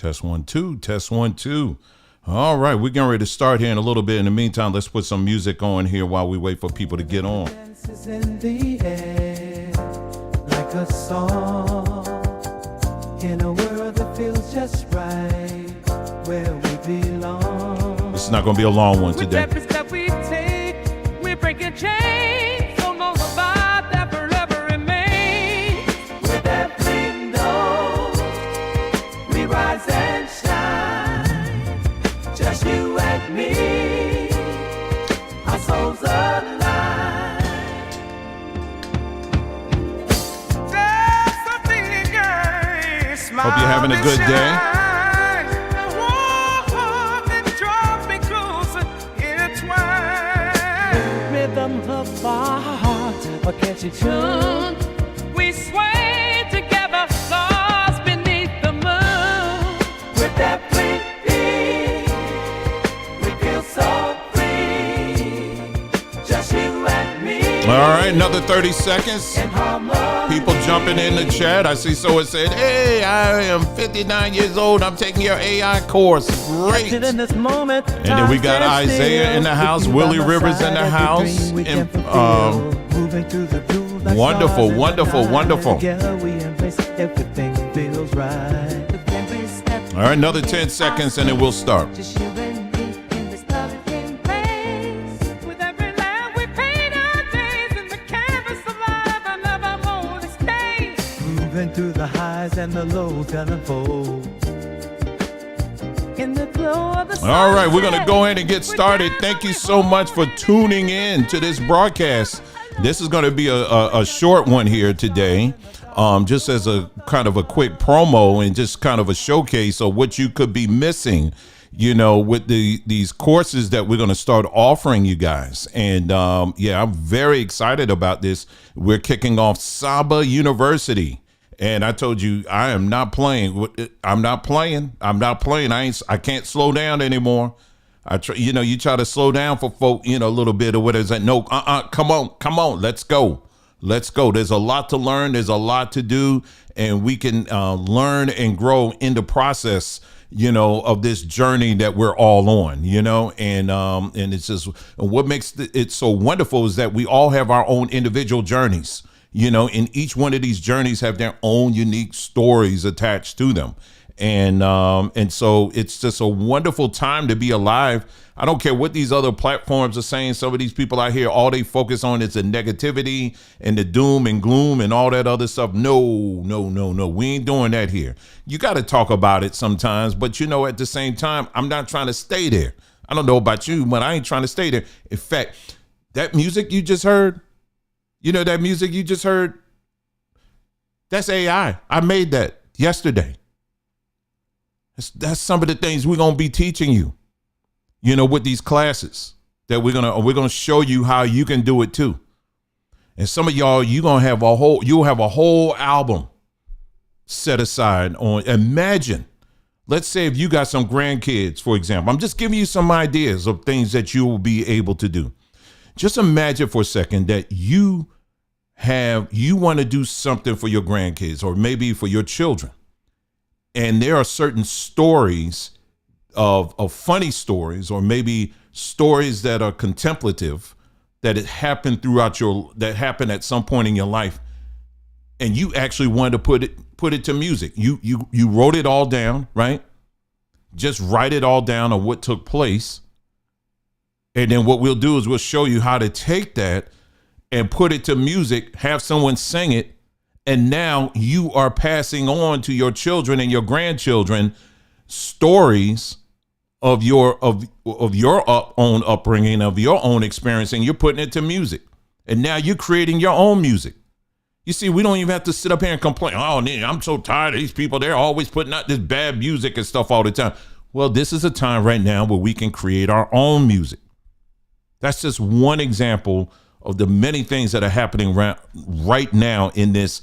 Test 1 2. Test 1 2. All right, we're getting ready to start here in a little bit. In the meantime, let's put some music on here while we wait for people to get on. Dances in the air like a song in a world that feels just right where we belong. This is not going to be a long one today. With every step we take, we're breaking chains. So no survive that forever remain. With every note, we rise and shine. Just you and me, our souls alive. There's something in your smile. Hope you're having a good day. Rhythm of our heart, a catchy tune. We sway together, stars beneath the moon. With that beat, we feel so free. Just you and me. All right, another 30 seconds. In harmony. People jumping in the chat. I see someone said, hey, I am 59 years old. I'm taking your AI course. Great. In this moment, And then we got Isaiah in the house, Willie Rivers in the house. And, wonderful, wonderful, wonderful. Together we embrace everything feels right. All right, another 10 seconds and then we'll start. Just you and me in this loving place. With every line we paint our days in the canvas of life, I never won't stay. Moving through the highs and the lows that unfold. In the glow of the All right, we're going to go ahead and get started. Thank you so much for tuning in to this broadcast. This is going to be a short one here today, just as a kind of a quick promo and just kind of a showcase of what you could be missing, you know, with these courses that we're going to start offering you guys. And yeah, I'm very excited about this. We're kicking off Samba University. And I told you, I am not playing. I'm not playing. I can't slow down anymore. You try to slow down for folk, a little bit or what is that? No, come on, let's go. There's a lot to learn. There's a lot to do, and we can learn and grow in the process, of this journey that we're all on, and it's just what makes it so wonderful is that we all have our own individual journeys. And each one of these journeys have their own unique stories attached to them. And so it's just a wonderful time to be alive. I don't care what these other platforms are saying. Some of these people out here, all they focus on is the negativity and the doom and gloom and all that other stuff. No. We ain't doing that here. You got to talk about it sometimes. But, at the same time, I'm not trying to stay there. I don't know about you, but I ain't trying to stay there. In fact, that music you just heard, that's AI. I made that yesterday. That's some of the things we're going to be teaching you, with these classes that we're going to show you how you can do it too. And some of y'all, you'll have a whole album set aside on. Imagine, let's say if you got some grandkids, for example, I'm just giving you some ideas of things that you will be able to do. Just imagine for a second that you want to do something for your grandkids or maybe for your children. And there are certain stories of funny stories or maybe stories that are contemplative that happened at some point in your life. And you actually wanted to put it to music. You wrote it all down, right? Just write it all down on what took place. And then what we'll do is we'll show you how to take that and put it to music, have someone sing it. And now you are passing on to your children and your grandchildren stories of your own upbringing, of your own experience, and you're putting it to music. And now you're creating your own music. You see, we don't even have to sit up here and complain. Oh, I'm so tired of these people. They're always putting out this bad music and stuff all the time. Well, this is a time right now where we can create our own music. That's just one example of the many things that are happening right now in this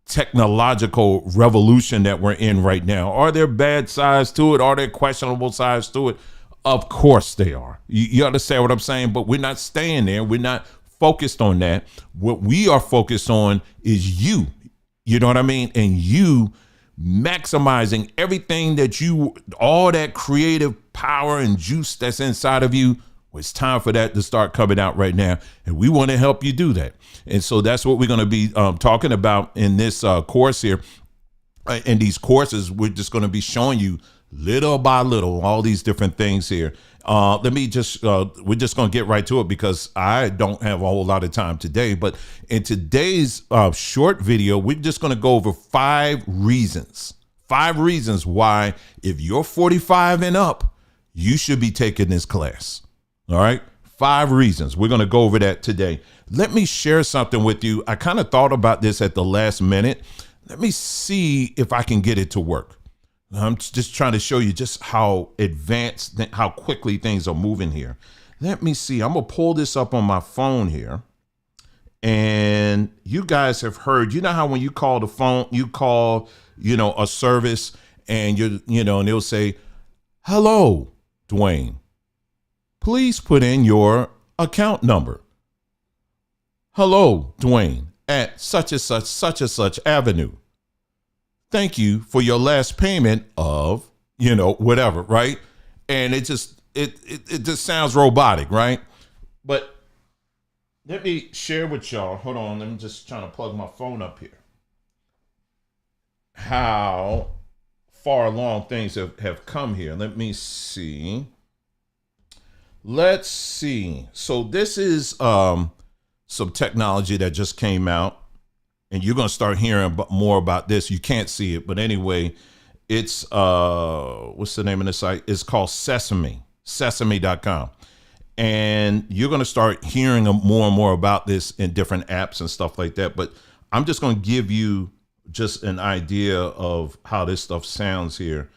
technological revolution that we're in right now. Are there bad sides to it? Are there questionable sides to it? Of course they are. You understand what I'm saying? But we're not staying there. We're not focused on that. What we are focused on is you. You know what I mean? And you maximizing everything that all that creative power and juice that's inside of you. Well, it's time for that to start coming out right now. And we want to help you do that. And so that's what we're going to be talking about in this course here. In these courses, we're just going to be showing you little by little all these different things here. We're just going to get right to it because I don't have a whole lot of time today. But in today's short video, we're just going to go over 5 reasons why, if you're 45 and up, you should be taking this class. All right. 5 reasons. We're going to go over that today. Let me share something with you. I kind of thought about this at the last minute. Let me see if I can get it to work. I'm just trying to show you just how advanced, how quickly things are moving here. Let me see. I'm going to pull this up on my phone here. And you guys have heard, you know how when you call the phone, you call, a service and and they'll say, "Hello, Dwayne. Please put in your account number. Hello, Dwayne, at such and such avenue. Thank you for your last payment of, whatever," right? And it just sounds robotic, right? But let me share with y'all. Hold on, I'm just trying to plug my phone up here. How far along things have come here. Let me see. Let's see. So this is some technology that just came out, and you're going to start hearing more about this. You can't see it, but anyway, it's what's the name of the site? It's called sesame.com. And you're going to start hearing more and more about this in different apps and stuff like that. But I'm just going to give you just an idea of how this stuff sounds here.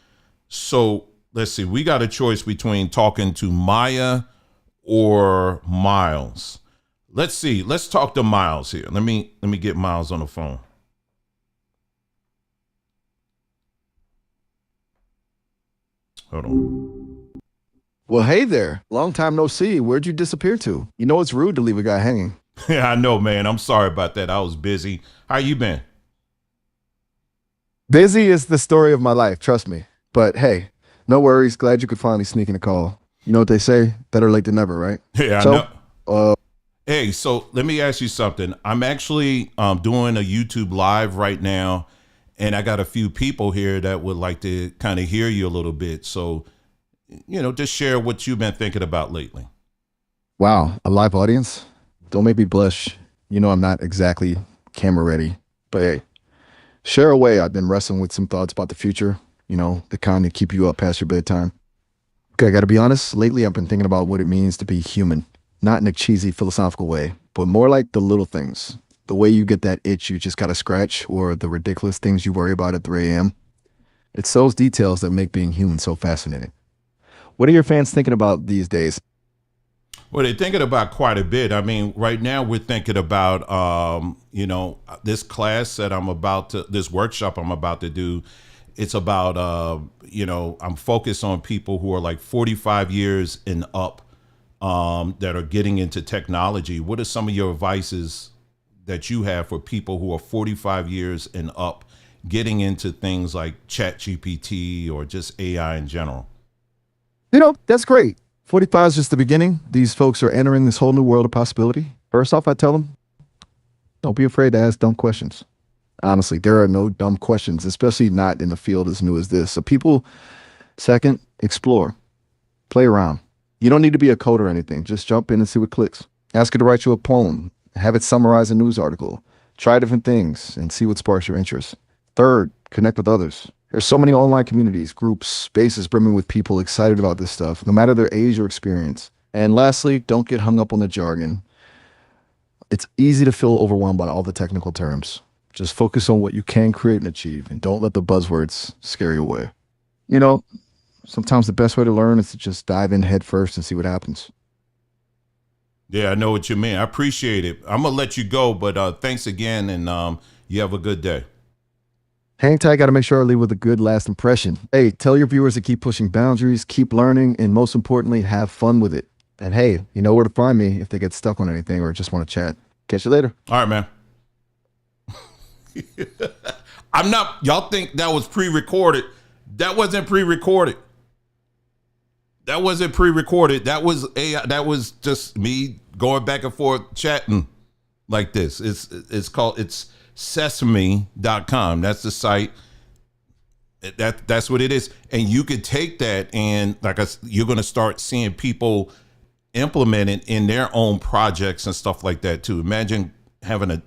So let's see. We got a choice between talking to Maya or Miles. Let's see. Let's talk to Miles here. Let me get Miles on the phone. Hold on. Well, hey there. Long time no see. Where'd you disappear to? You know it's rude to leave a guy hanging. Yeah, I know, man. I'm sorry about that. I was busy. How you been? Busy is the story of my life, trust me. But hey, no worries. Glad you could finally sneak in a call. You know what they say? Better late than never, right? Yeah, I know. Hey, so let me ask you something. I'm actually doing a YouTube live right now, and I got a few people here that would like to kind of hear you a little bit. So, just share what you've been thinking about lately. Wow, a live audience? Don't make me blush. I'm not exactly camera ready. But hey, share away. I've been wrestling with some thoughts about the future, the kind that keep you up past your bedtime. Okay, I got to be honest. Lately, I've been thinking about what it means to be human. Not in a cheesy philosophical way, but more like the little things. The way you get that itch you just got to scratch, or the ridiculous things you worry about at 3 a.m. It's those details that make being human so fascinating. What are your fans thinking about these days? Well, they're thinking about quite a bit. I mean, right now we're thinking about, this class that this workshop I'm about to do. It's about, I'm focused on people who are like 45 years and up. That are getting into technology. What are some of your advices that you have for people who are 45 years and up getting into things like ChatGPT or just AI in general? That's great. 45 is just the beginning. These folks are entering this whole new world of possibility. First off, I tell them, don't be afraid to ask dumb questions. Honestly, there are no dumb questions, especially not in a field as new as this. So second, explore, play around. You don't need to be a coder or anything. Just jump in and see what clicks. Ask it to write you a poem. Have it summarize a news article. Try different things and see what sparks your interest. Third, connect with others. There's so many online communities, groups, spaces brimming with people excited about this stuff, no matter their age or experience. And lastly, don't get hung up on the jargon. It's easy to feel overwhelmed by all the technical terms. Just focus on what you can create and achieve, and don't let the buzzwords scare you away. Sometimes the best way to learn is to just dive in head first and see what happens. Yeah, I know what you mean. I appreciate it. I'm going to let you go, but thanks again, and you have a good day. Hang tight. Got to make sure I leave with a good last impression. Hey, tell your viewers to keep pushing boundaries, keep learning, and most importantly, have fun with it. And hey, you know where to find me if they get stuck on anything or just want to chat. Catch you later. All right, man. I'm not. Y'all think that was pre-recorded? That wasn't pre-recorded. That wasn't pre-recorded. That was AI. That was just me going back and forth chatting like this. It's sesame.com. That's the site. That's what it is. And you could take that and you're going to start seeing people implement it in their own projects and stuff like that too. Imagine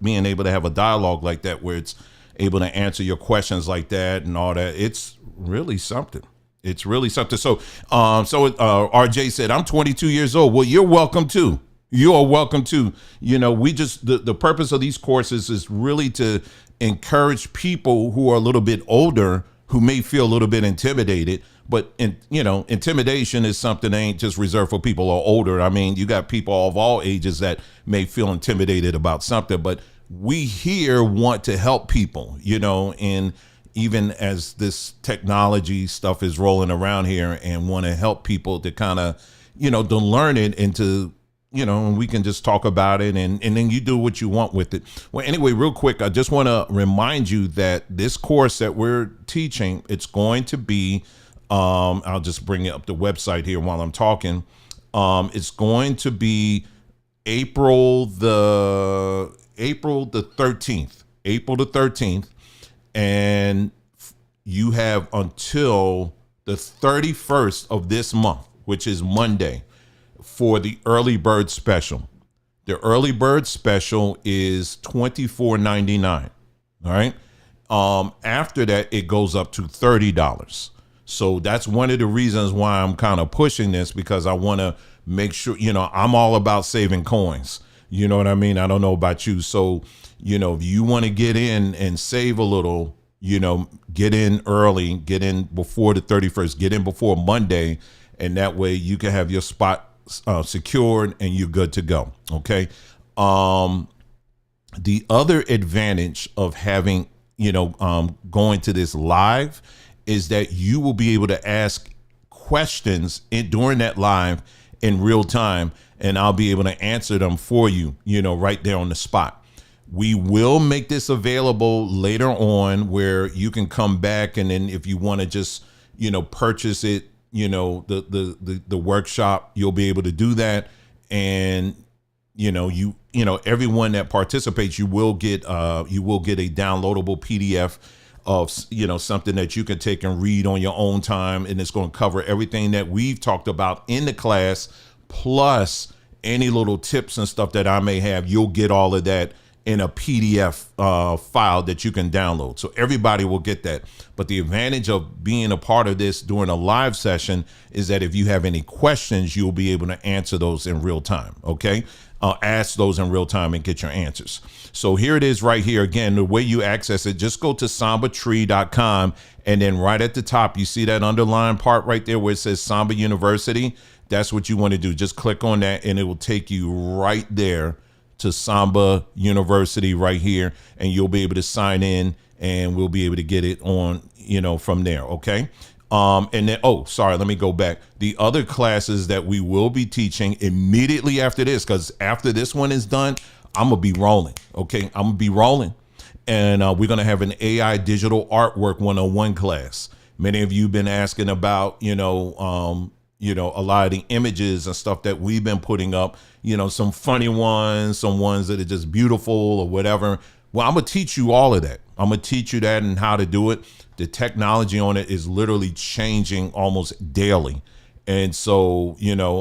being able to have a dialogue like that where it's able to answer your questions like that and all that. It's really something. It's really something. So RJ said, I'm 22 years old. Well, you're welcome too. You are welcome too. We just, the purpose of these courses is really to encourage people who are a little bit older, who may feel a little bit intimidated, but intimidation is something that ain't just reserved for people who are older. I mean, you got people of all ages that may feel intimidated about something, but we here want to help people, and even as this technology stuff is rolling around here, and want to help people to kind of, to learn it and to, and we can just talk about it and then you do what you want with it. Well, anyway, real quick, I just want to remind you that this course that we're teaching, it's going to be, I'll just bring up the website here while I'm talking. It's going to be April the 13th. And you have until the 31st of this month, which is Monday, for the early bird special. The early bird special is $24.99. All right. After that, it goes up to $30. So that's one of the reasons why I'm kind of pushing this, because I want to make sure, I'm all about saving coins. You know what I mean? I don't know about you. So, if you want to get in and save a little, get in early, get in before the 31st, get in before Monday. And that way you can have your spot secured and you're good to go. Okay. The other advantage of having, going to this live is that you will be able to ask questions during that live in real time, and I'll be able to answer them for you, right there on the spot. We will make this available later on where you can come back, and then if you want to just, purchase it, the workshop, you'll be able to do that. And, everyone that participates, you will get a downloadable PDF of, something that you can take and read on your own time. And it's going to cover everything that we've talked about in the class, plus any little tips and stuff that I may have. You'll get all of that in a PDF file that you can download. So everybody will get that. But the advantage of being a part of this during a live session is that if you have any questions, you'll be able to answer those in real time. Okay. Ask those in real time and get your answers. So here it is right here. Again, the way you access it, just go to sambatree.com, and then right at the top, you see that underlined part right there where it says Samba University. That's what you want to do. Just click on that and it will take you right there to Samba University right here, and you'll be able to sign in and we'll be able to get it on, from there. Okay. And then, let me go back. The other classes that we will be teaching immediately after this, because after this one is done, I'm going to be rolling. Okay. I'm going to be rolling. And we're going to have an AI digital artwork 101 class. Many of you have been asking about, a lot of the images and stuff that we've been putting up, some funny ones, some ones that are just beautiful or whatever. Well, I'm going to teach you all of that. I'm going to teach you that and how to do it. The technology on it is literally changing almost daily. And so,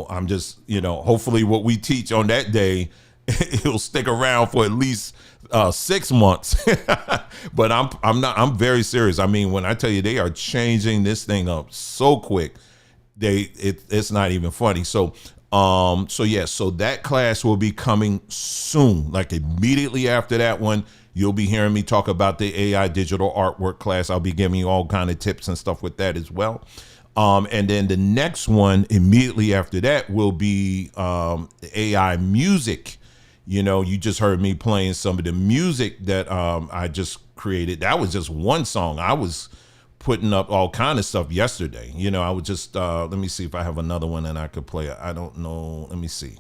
I'm just, hopefully what we teach on that day, it'll stick around for at least 6 months. But I'm very serious. I mean, when I tell you they are changing this thing up so quick, it's not even funny. So that class will be coming soon, like immediately after that one. You'll be hearing me talk about the AI digital artwork class. I'll be giving you all kind of tips and stuff with that as well. And then the next one immediately after that will be AI music. You just heard me playing some of the music that I just created. That was just one song. I was putting up all kind of stuff yesterday. I would just let me see if I have another one that I could play. I don't know. Let me see.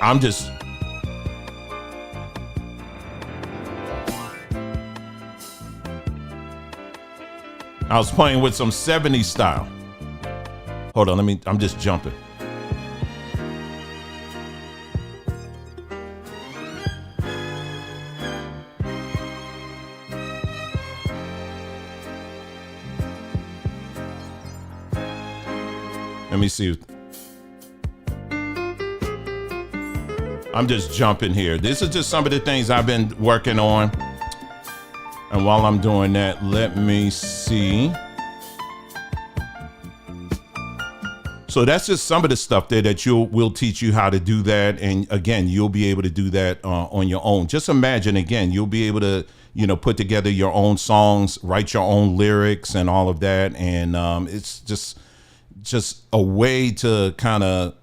I'm just. I was playing with some 70s style. Hold on, I'm just jumping. Let me see. I'm just jumping here. This is just some of the things I've been working on. And while I'm doing that, let me see. So that's just some of the stuff there that we'll teach you how to do that. And again, you'll be able to do that on your own. Just imagine, again, you'll be able to, put together your own songs, write your own lyrics and all of that. And it's just a way to kind of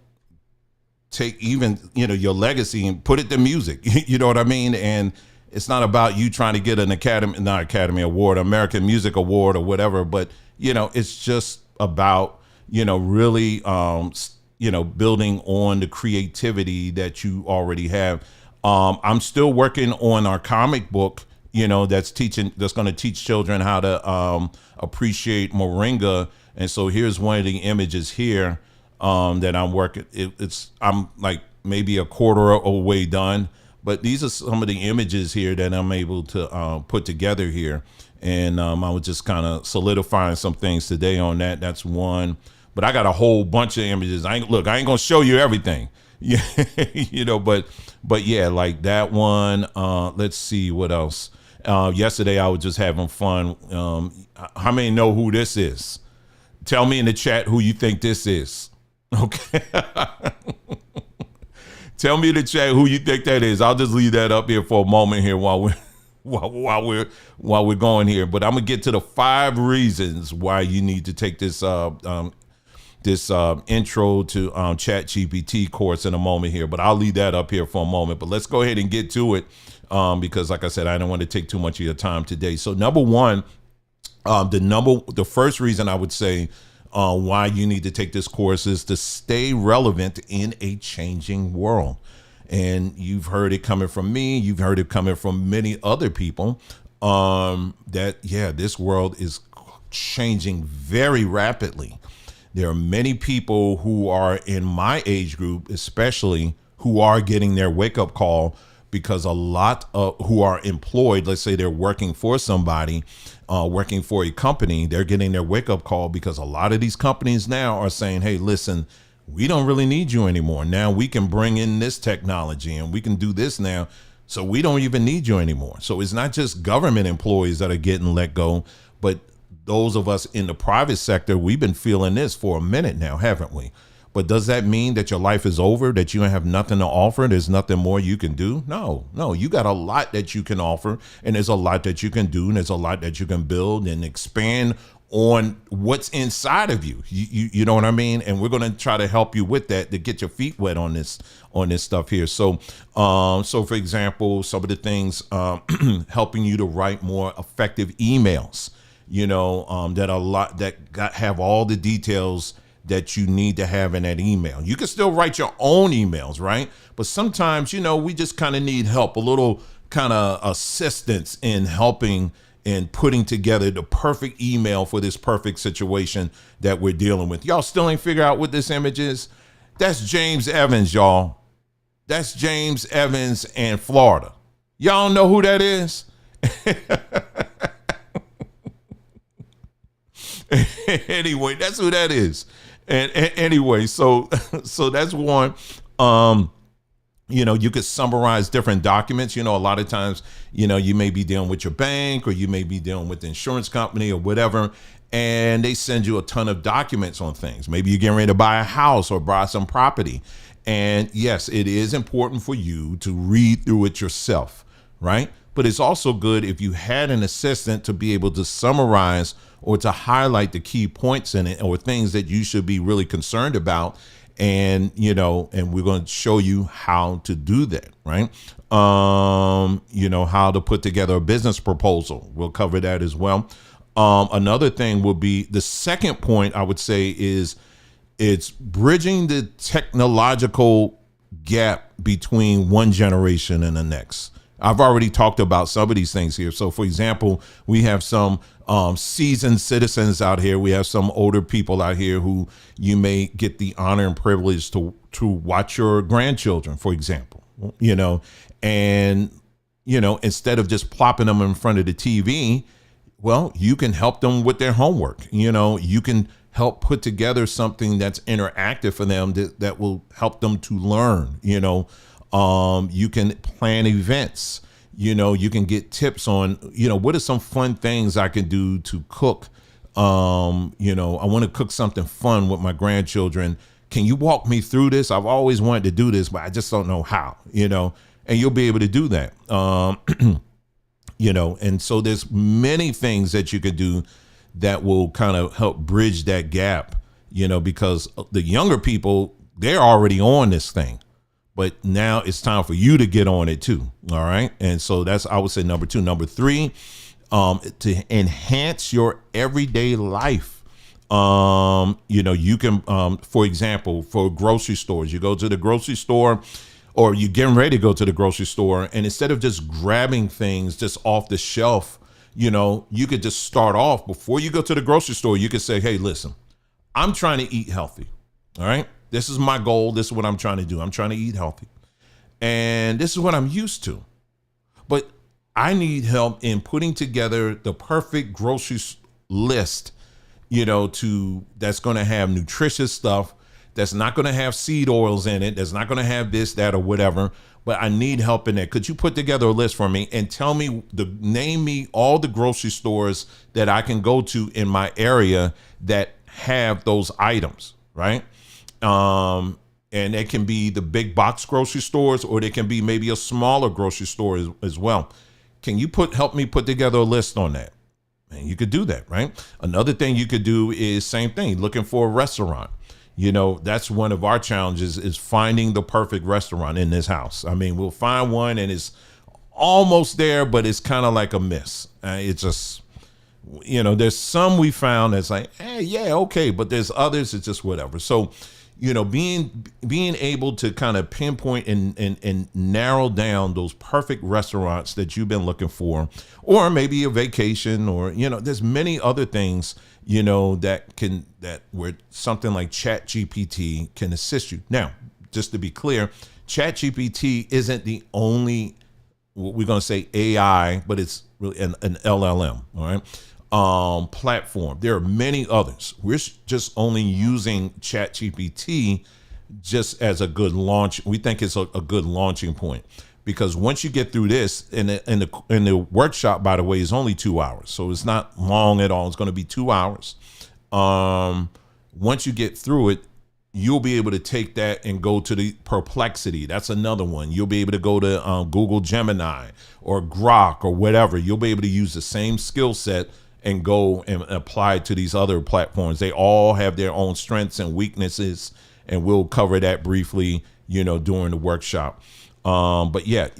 take even, your legacy and put it to music. You know what I mean? And it's not about you trying to get an Academy Award, American Music Award or whatever, but, it's just about, really, building on the creativity that you already have. I'm still working on our comic book, that's going to teach children how to appreciate moringa. And so here's one of the images here that I'm working. I'm like maybe a quarter of a way done, but these are some of the images here that I'm able to put together here. And I was just kind of solidifying some things today on that. That's one. But I got a whole bunch of images. I ain't gonna show you everything. Yeah, but yeah, like that one. Let's see what else. Yesterday I was just having fun. How many know who this is? Tell me in the chat who you think this is. Okay. Tell me in the chat who you think that is. I'll just leave that up here for a moment here while we're going here. But I'm gonna get to the 5 reasons why you need to take this intro to ChatGPT course in a moment here, but I'll leave that up here for a moment. But let's go ahead and get to it because, like I said, I don't want to take too much of your time today. So number one, the first reason I would say why you need to take this course is to stay relevant in a changing world. And you've heard it coming from me. You've heard it coming from many other people this world is changing very rapidly. There are many people who are in my age group, especially, who are getting their wake-up call because a lot of who are employed, let's say they're working for somebody, working for a company, they're getting their wake-up call because a lot of these companies now are saying, hey, listen, we don't really need you anymore. Now we can bring in this technology and we can do this now. So we don't even need you anymore. So it's not just government employees that are getting let go, but those of us in the private sector, we've been feeling this for a minute now, haven't we? But does that mean that your life is over, that you have nothing to offer? There's nothing more you can do? No, you got a lot that you can offer, and there's a lot that you can do, and there's a lot that you can build and expand on what's inside of you. You know what I mean? And we're going to try to help you with that, to get your feet wet on this stuff here. So for example, some of the things helping you to write more effective emails. That have all the details that you need to have in that email. You can still write your own emails, right? But sometimes, we just kind of need help, a little kind of assistance in helping and putting together the perfect email for this perfect situation that we're dealing with. Y'all still ain't figure out what this image is? That's James Evans, y'all. That's James Evans in Florida. Y'all know who that is? Anyway, that's who that is. And anyway, so that's one. You could summarize different documents. A lot of times, you may be dealing with your bank or you may be dealing with the insurance company or whatever, and they send you a ton of documents on things. Maybe you're getting ready to buy a house or buy some property. And yes, it is important for you to read through it yourself, right? But it's also good if you had an assistant to be able to summarize or to highlight the key points in it or things that you should be really concerned about. And, and we're going to show you how to do that, right? How to put together a business proposal. We'll cover that as well. Another thing would be, the second point I would say is, it's bridging the technological gap between one generation and the next. I've already talked about some of these things here. So, for example, we have some seasoned citizens out here. We have some older people out here who you may get the honor and privilege to watch your grandchildren, for example, and, instead of just plopping them in front of the TV, well, you can help them with their homework. You can help put together something that's interactive for them that will help them to learn. You can plan events. You can get tips on, what are some fun things I can do to cook. I want to cook something fun with my grandchildren. Can you walk me through this? I've always wanted to do this, but I just don't know how, and you'll be able to do that. And so there's many things that you could do that will kind of help bridge that gap, because the younger people, they're already on this thing. But now it's time for you to get on it too. All right. And so that's, I would say, number 2. Number 3, to enhance your everyday life. You can, for example, for grocery stores, you go to the grocery store or you're getting ready to go to the grocery store. And instead of just grabbing things just off the shelf, you could just start off before you go to the grocery store. You could say, hey, listen, I'm trying to eat healthy. All right. This is my goal. This is what I'm trying to do. I'm trying to eat healthy. And this is what I'm used to. But I need help in putting together the perfect grocery list, that's going to have nutritious stuff, that's not going to have seed oils in it, that's not going to have this, that, or whatever. But I need help in that. Could you put together a list for me and name me all the grocery stores that I can go to in my area that have those items, right? And it can be the big box grocery stores, or they can be maybe a smaller grocery store as well. Can you help me put together a list on that? And you could do that, right? Another thing you could do is same thing, looking for a restaurant. That's one of our challenges, is finding the perfect restaurant in this house. I mean, we'll find one and it's almost there, but it's kind of like a miss. It's just, there's some we found that's like, hey, yeah, okay. But there's others, it's just whatever. So, being able to kind of pinpoint and narrow down those perfect restaurants that you've been looking for, or maybe a vacation, or, there's many other things, where something like ChatGPT can assist you. Now, just to be clear, ChatGPT isn't the only, what we're going to say AI, but it's really an LLM. All right. Platform. There are many others. We're just only using ChatGPT just as a good launch. We think it's a good launching point, because once you get through this, and the workshop, by the way, is only 2 hours, so it's not long at all. It's going to be 2 hours. Once you get through it, you'll be able to take that and go to the Perplexity. That's another one. You'll be able to go to Google Gemini or Grok or whatever. You'll be able to use the same skill set and go and apply it to these other platforms. They all have their own strengths and weaknesses, and we'll cover that briefly, during the workshop. But yeah,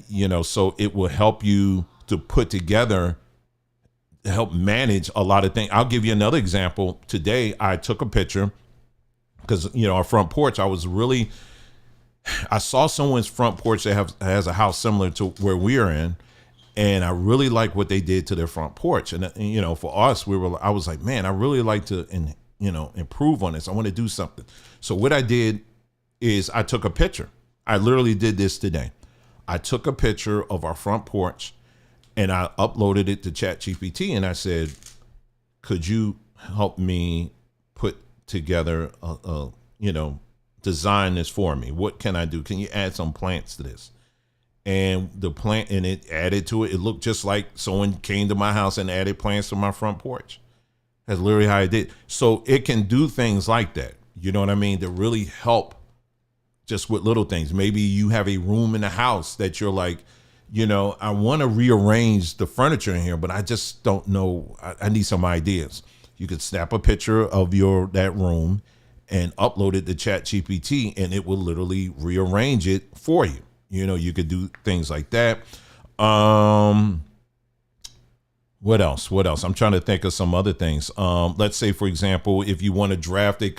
so it will help you to put together, help manage a lot of things. I'll give you another example. Today, I took a picture because, our front porch, I saw someone's front porch that has a house similar to where we are in. And I really like what they did to their front porch. And for us, I was like, man, I really like to, improve on this. I want to do something. So what I did is I took a picture. I literally did this today. I took a picture of our front porch and I uploaded it to ChatGPT, and I said, could you help me put together design this for me? What can I do? Can you add some plants to this? And the plant, and it added to it. It looked just like someone came to my house and added plants to my front porch. That's literally how I did. So it can do things like that. You know what I mean? That really help just with little things. Maybe you have a room in the house that you're like, I want to rearrange the furniture in here, but I just don't know. I need some ideas. You could snap a picture of that room and upload it to ChatGPT, and it will literally rearrange it for you. You could do things like that. What else? I'm trying to think of some other things. Let's say, for example, if you want to draft a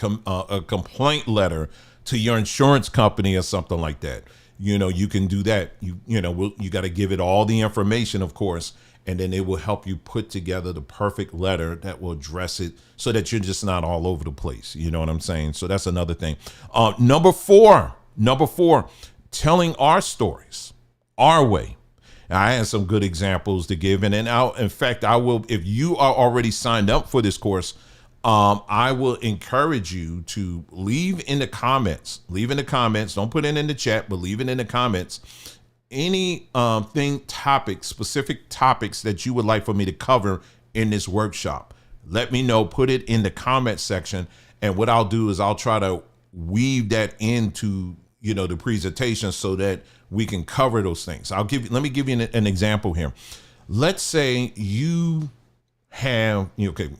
complaint letter to your insurance company or something like that. You can do that. You got to give it all the information, of course, and then it will help you put together the perfect letter that will address it so that you're just not all over the place. You know what I'm saying? So that's another thing. Number four, telling our stories our way. I had some good examples to give. And then in fact, I will, if you are already signed up for this course, I will encourage you to leave in the comments. Don't put it in the chat, but leave it in the comments. Any specific topics that you would like for me to cover in this workshop. Let me know, put it in the comment section. And what I'll do is I'll try to weave that into, the presentation so that we can cover those things. Let me give you an example here. Let's say you have,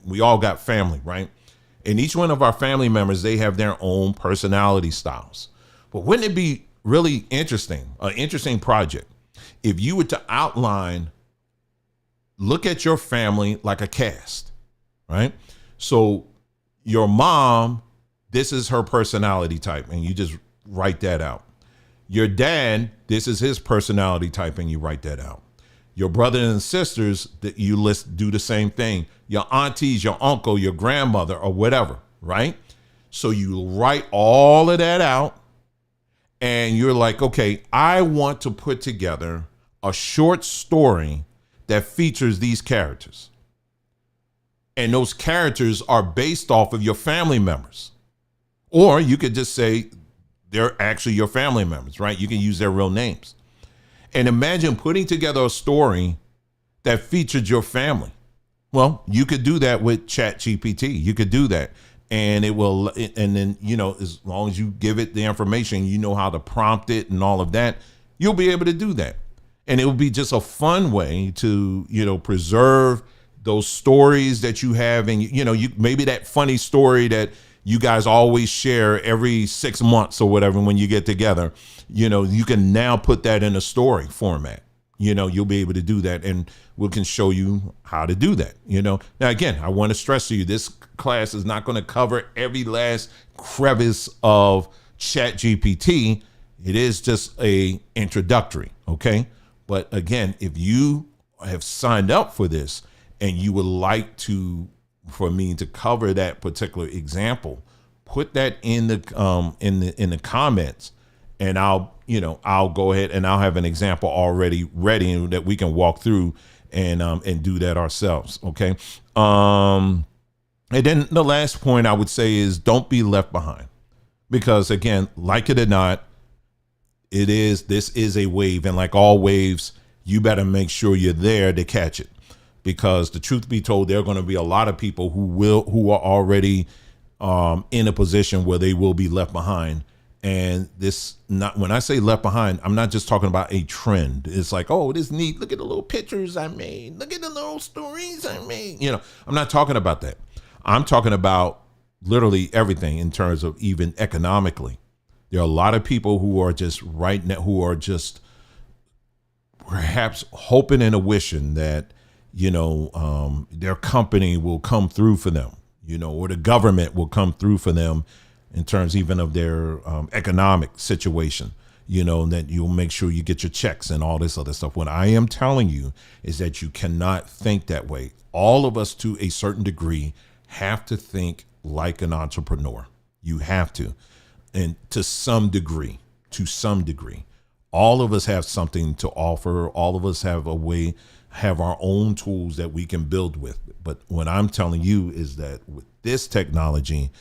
we all got family, right? And each one of our family members, they have their own personality styles. But wouldn't it be really interesting, an interesting project, if you were to look at your family like a cast, right? So your mom, this is her personality type, and you just write that out. Your dad, this is his personality type, and you write that out. Your brothers and sisters, that you do the same thing. Your aunties, your uncle, your grandmother, or whatever, right? So you write all of that out, and you're like, okay, I want to put together a short story that features these characters. And those characters are based off of your family members. Or you could just say they're actually your family members, right? You can use their real names. And imagine putting together a story that featured your family. Well, you could do that with ChatGPT. You could do that. And it will, and then, as long as you give it the information, how to prompt it and all of that, you'll be able to do that. And it will be just a fun way to, preserve those stories that you have. And, maybe that funny story that you guys always share every 6 months or whatever when you get together, you can now put that in a story format. You'll be able to do that, and we can show you how to do that. Now, again, I want to stress to you, this class is not going to cover every last crevice of ChatGPT. It is just a introductory. Okay. But again, if you have signed up for this and you would like for me to cover that particular example, put that in the comments, and I'll go ahead and I'll have an example already ready and that we can walk through and do that ourselves. Okay. And then the last point I would say is don't be left behind, because again, like it or not, this is a wave, and like all waves, you better make sure you're there to catch it. Because the truth be told, there are going to be a lot of people who are already in a position where they will be left behind. And when I say left behind, I'm not just talking about a trend. It's like, oh, this is neat. Look at the little pictures I made. Look at the little stories I made. I'm not talking about that. I'm talking about literally everything in terms of even economically. There are a lot of people who are just right now, who are just perhaps hoping and wishing that their company will come through for them, or the government will come through for them in terms even of their economic situation, that you'll make sure you get your checks and all this other stuff. What I am telling you is that you cannot think that way. All of us, to a certain degree, have to think like an entrepreneur. You have to. And to some degree, all of us have something to offer. All of us have our own tools that we can build with. But what I'm telling you is that with this technology,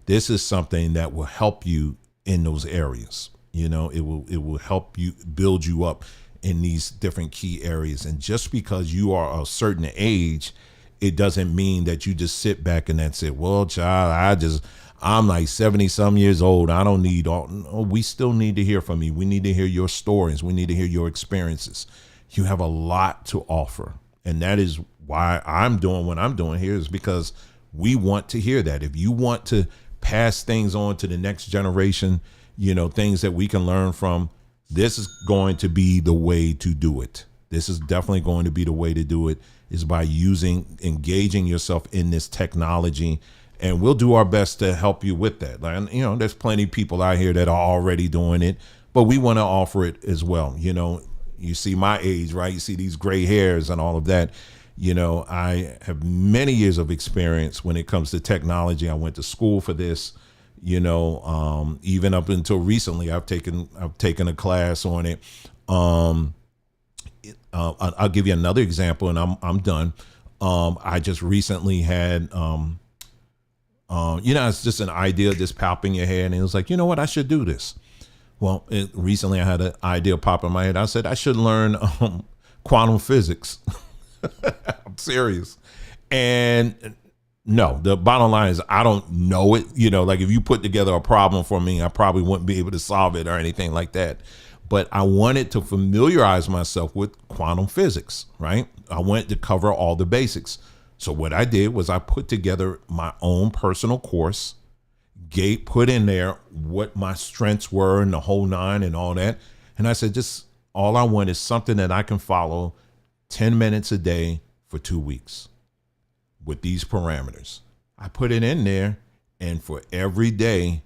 this is something that will help you in those areas. It will help you build you up in these different key areas. And just because you are a certain age, it doesn't mean that you just sit back and that's it. Well, child, I'm like 70 some years old. I don't need all. No, we still need to hear from you. We need to hear your stories. We need to hear your experiences. You have a lot to offer. And that is why I'm doing what I'm doing here, is because we want to hear that. If you want to pass things on to the next generation, things that we can learn from, this is going to be the way to do it. This is definitely going to be the way to do it, is by engaging yourself in this technology and we'll do our best to help you with that. Like, you know, there's plenty of people out here that are already doing it, but we want to offer it as well. You know, you see my age, right? You see these gray hairs and all of that. You know, I have many years of experience when it comes to technology. I went to school for this, you know, even up until recently, I've taken a class on it. I'll give you another example, and I'm done. I just recently had, you know, it's just an idea just pop in your head, and it was like, you know what, I should do this. Well, recently I had an idea pop in my head. I said I should learn quantum physics. I'm serious. And no, the bottom line is I don't know it. You know, like if you put together a problem for me, I probably wouldn't be able to solve it or anything like that. But I wanted to familiarize myself with quantum physics, right? I wanted to cover all the basics. So what I did was I put together my own personal course, put in there what my strengths were and the whole nine and all that. And I said, just all I want is something that I can follow 10 minutes a day for 2 weeks with these parameters. I put it in there, and for every day,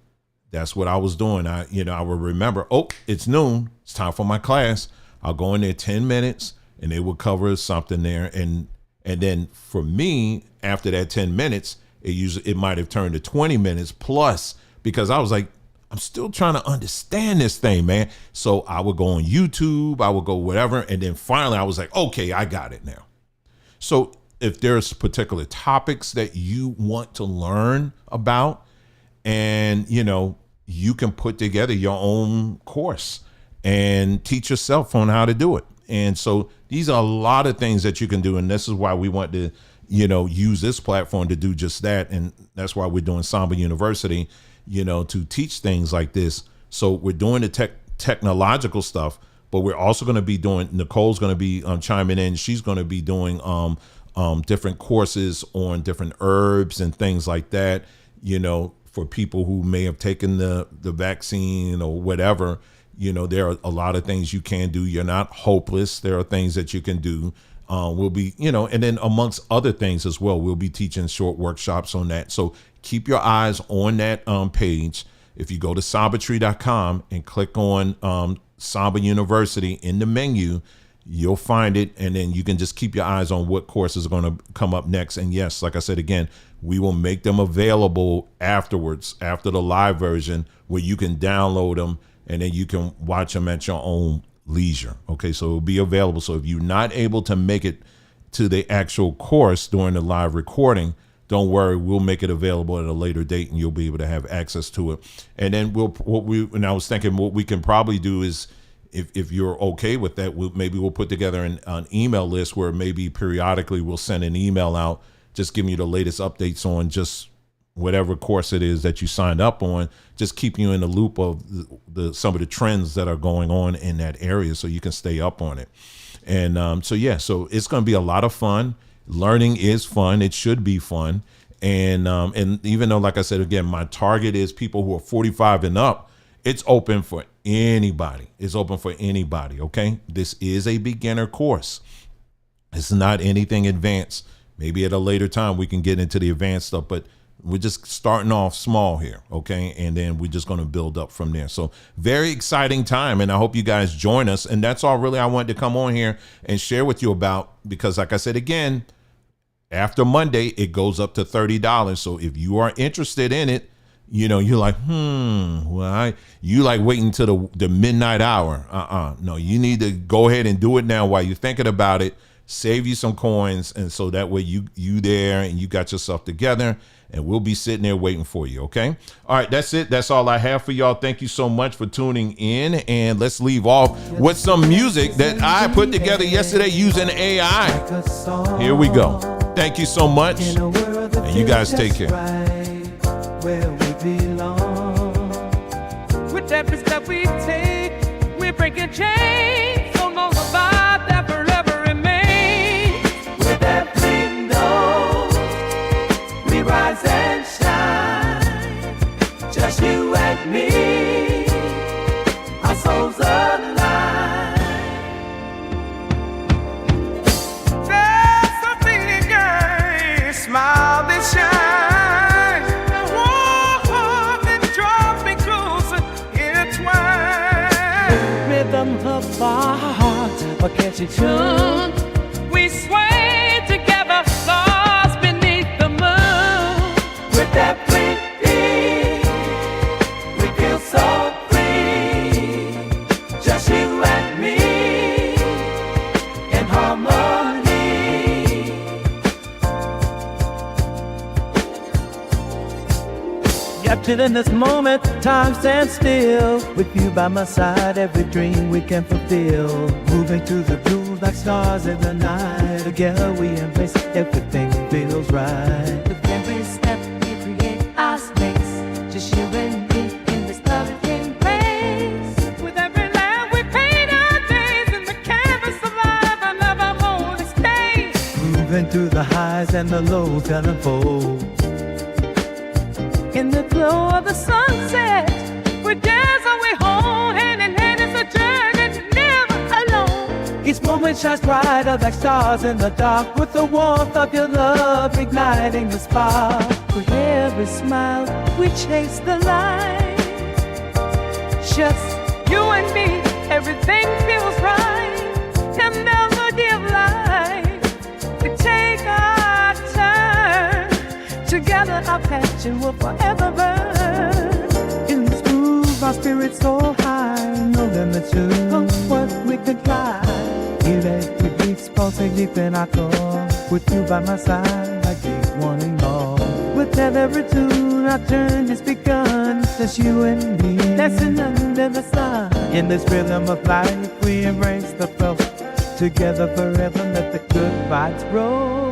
that's what I was doing. I would remember, oh, it's noon. It's time for my class. I'll go in there 10 minutes and they will cover something there. And then for me, after that 10 minutes, it might have turned to 20 minutes plus, because I was like, I'm still trying to understand this thing, man. So I would go on YouTube, I would go whatever. And then finally I was like, okay, I got it now. So if there's particular topics that you want to learn about, and, you know, you can put together your own course and teach yourself on how to do it. And so these are a lot of things that you can do. And this is why we want to, you know, use this platform to do just that. And that's why we're doing Samba University, you know, to teach things like this. So we're doing the technological stuff, but we're also going to be doing, Nicole's going to be chiming in. She's going to be doing different courses on different herbs and things like that, you know, for people who may have taken the vaccine or whatever. You know, there are a lot of things you can do. You're not hopeless. There are things that you can do. We'll be, you know, and then amongst other things as well, we'll be teaching short workshops on that. So keep your eyes on that page. If you go to sambatree.com and click on Samba University in the menu, you'll find it. And then you can just keep your eyes on what courses are going to come up next. And yes, like I said, again, we will make them available afterwards, after the live version, where you can download them and then you can watch them at your own leisure. Okay, so it'll be available. So if you're not able to make it to the actual course during the live recording, don't worry, we'll make it available at a later date and you'll be able to have access to it. And then and I was thinking what we can probably do is, if you're okay with that, we'll put together an email list where maybe periodically we'll send an email out just giving you the latest updates on just whatever course it is that you signed up on, just keeping you in the loop of some of the trends that are going on in that area so you can stay up on it. And so it's going to be a lot of fun. Learning is fun. It should be fun. And even though, like I said, again, my target is people who are 45 and up, it's open for anybody. It's open for anybody. Okay. This is a beginner course. It's not anything advanced. Maybe at a later time we can get into the advanced stuff, but we're just starting off small here. Okay. And then we're just going to build up from there. So very exciting time. And I hope you guys join us. And that's all really I wanted to come on here and share with you about, because like I said, again, after Monday, it goes up to $30. So if you are interested in it, you know, you're like, you like waiting till the midnight hour. No, you need to go ahead and do it now while you're thinking about it. Save you some coins. And so that way you there and you got yourself together, and we'll be sitting there waiting for you. Okay. All right. That's it. That's all I have for y'all. Thank you so much for tuning in. And let's leave off with some music that I put together yesterday using AI. Here we go. Thank you so much. And you guys take care. Where we belong. With every step we take, we're breaking chains. So no survive that forever remains. With every note, we rise and shine. Just you and me, our souls align. There's something in your smile that shines. catchy tune. We sway together, lost beneath the moon. With that sweet beat, we feel so free. Just you and me in harmony. Captured in this moment, time stands still. With you by my side, every dream we can fulfill. Moving to the groove like stars in the night. Together we embrace, everything feels right. With every step we create our space, just you and me in this loving place. With every line we paint our days in the canvas of life, I never want to stay. Moving through the highs and the lows that unfold. In the glow of the sunset, we dance and we hold hand in hand. It's a journey, never alone. Each moment shines brighter like stars in the dark. With the warmth of your love igniting the spark. With every smile, we chase the light. Just you and me, everything feels right. And melody of life, we take our turn. Together our passion will forever burn. In this groove, our spirit's so high. No limit to what we can fly. Hear every beats pulsing deep in our core. With you by my side, I keep wanting more. With every tune, our journey's begun. Just you and me, dancing under the sun. In this rhythm of life, we embrace the flow. Together forever, let the good vibes roll.